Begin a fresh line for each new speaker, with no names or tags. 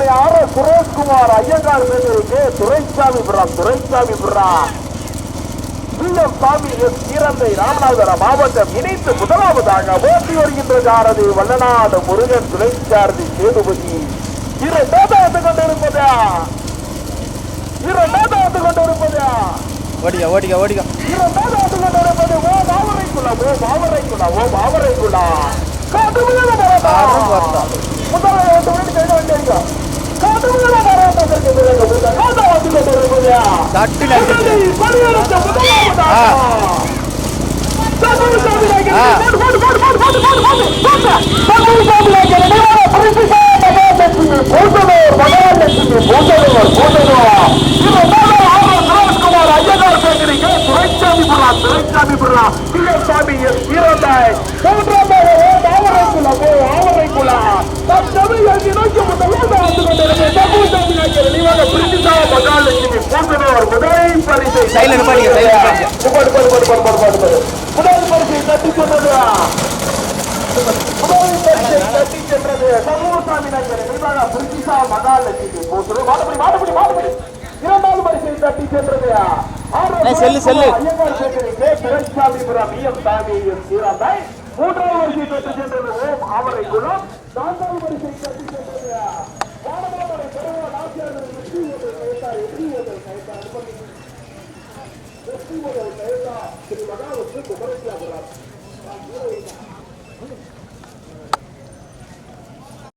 அதனை ஆற சுரேஷ்குமார் ஐயங்கார் மேலிருக்கு துரைசாமிபுரம் சாமி எஸ் ஈரந்தை ராமநாதபுரம் மாவட்டம் இணைத்து முதலாவதாக ஓட்டி வருகின்ற சாரதி வல்லநாடு முருகன் துணை சாரதி சேதுபதி இரண்டாவது கொண்டிருப்பதா இரண்டாவது கொண்டிருப்பது ஓ மாவரைக்குள்ளா முதலாவது